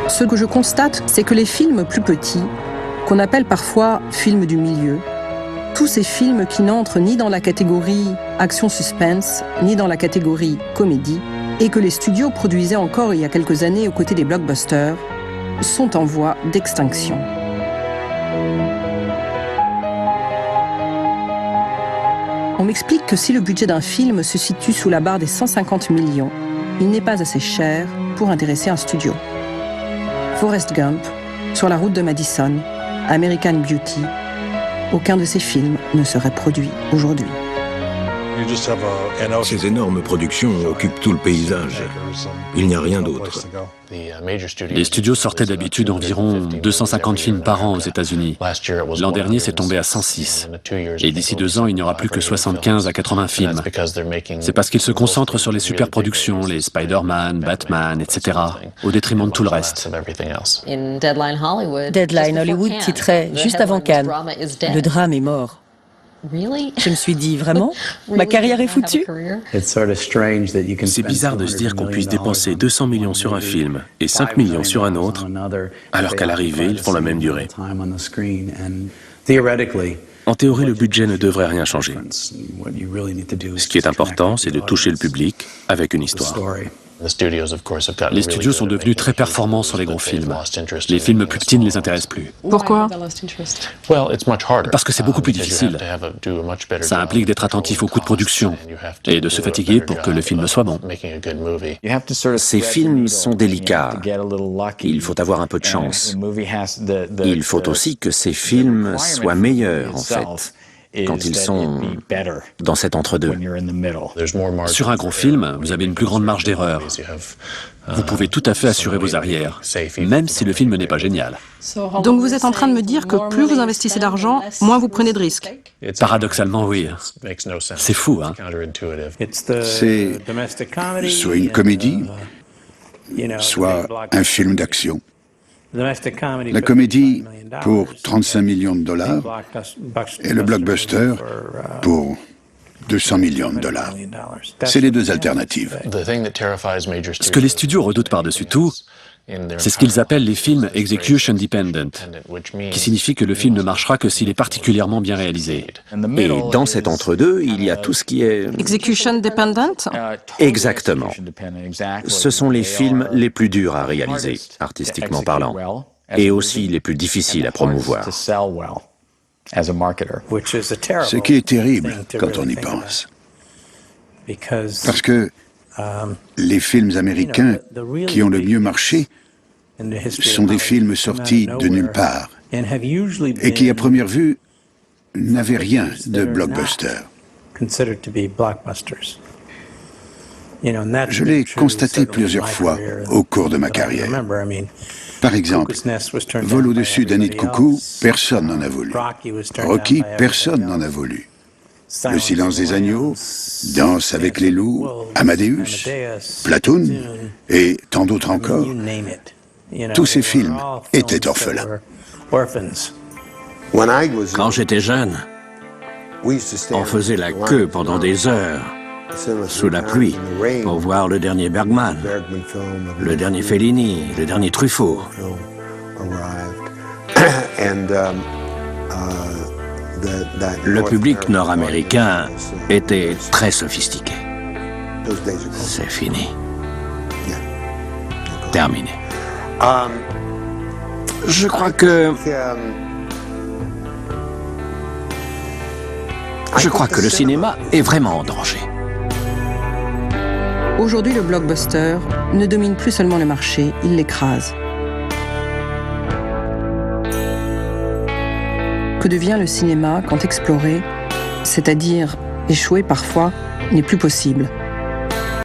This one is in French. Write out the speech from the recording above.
Ce que je constate, c'est que les films plus petits, qu'on appelle parfois films du milieu, tous ces films qui n'entrent ni dans la catégorie action-suspense, ni dans la catégorie comédie, et que les studios produisaient encore il y a quelques années aux côtés des blockbusters, sont en voie d'extinction. On m'explique que si le budget d'un film se situe sous la barre des 150 millions, il n'est pas assez cher pour intéresser un studio. Forrest Gump, Sur la route de Madison, American Beauty, aucun de ces films ne serait produit aujourd'hui. Ces énormes productions occupent tout le paysage. Il n'y a rien d'autre. Les studios sortaient d'habitude environ 250 films par an aux États-Unis. L'an dernier, c'est tombé à 106. Et d'ici 2 ans, il n'y aura plus que 75 à 80 films. C'est parce qu'ils se concentrent sur les superproductions, les Spider-Man, Batman, etc., au détriment de tout le reste. Deadline Hollywood titrait juste avant Cannes, le drame est mort. Je me suis dit, vraiment? Ma carrière est foutue? C'est bizarre de se dire qu'on puisse dépenser 200 millions sur un film et 5 millions sur un autre, alors qu'à l'arrivée, ils font la même durée. En théorie, le budget ne devrait rien changer. Ce qui est important, c'est de toucher le public avec une histoire. Les studios sont devenus très performants sur les gros films. Les films plus petits ne les intéressent plus. Pourquoi? Parce que c'est beaucoup plus difficile. Ça implique d'être attentif aux coûts de production et de se fatiguer pour que le film soit bon. Ces films sont délicats. Il faut avoir un peu de chance. Il faut aussi que ces films soient meilleurs, en fait, quand ils sont dans cet entre-deux. Sur un gros film, vous avez une plus grande marge d'erreur. Vous pouvez tout à fait assurer vos arrières, même si le film n'est pas génial. Donc vous êtes en train de me dire que plus vous investissez d'argent, moins vous prenez de risques. Paradoxalement, oui. C'est fou, hein? C'est soit une comédie, soit un film d'action. La comédie pour 35 millions de dollars et le blockbuster pour 200 millions de dollars. C'est les deux alternatives. Ce que les studios redoutent par-dessus tout, c'est ce qu'ils appellent les films execution dependent, qui signifie que le film ne marchera que s'il est particulièrement bien réalisé. Et dans cet entre-deux, il y a tout ce qui est... Execution dependent? Exactement. Ce sont les films les plus durs à réaliser, artistiquement parlant, et aussi les plus difficiles à promouvoir. Ce qui est terrible quand on y pense. Parce que les films américains qui ont le mieux marché sont des films sortis de nulle part et qui, à première vue, n'avaient rien de blockbuster. Je l'ai constaté plusieurs fois au cours de ma carrière. Par exemple, Vol au-dessus d'un nid de coucou, personne n'en a voulu. Rocky, personne n'en a voulu. Le silence des agneaux, Danse avec les loups, Amadeus, Platoon et tant d'autres encore. Tous ces films étaient orphelins. Quand j'étais jeune, on faisait la queue pendant des heures, sous la pluie, pour voir le dernier Bergman, le dernier Fellini, le dernier Truffaut. Le public nord-américain était très sophistiqué. C'est fini. Terminé. Je crois que le cinéma est vraiment en danger. Aujourd'hui, le blockbuster ne domine plus seulement le marché, il l'écrase. Que devient le cinéma quand explorer, c'est-à-dire échouer parfois, n'est plus possible?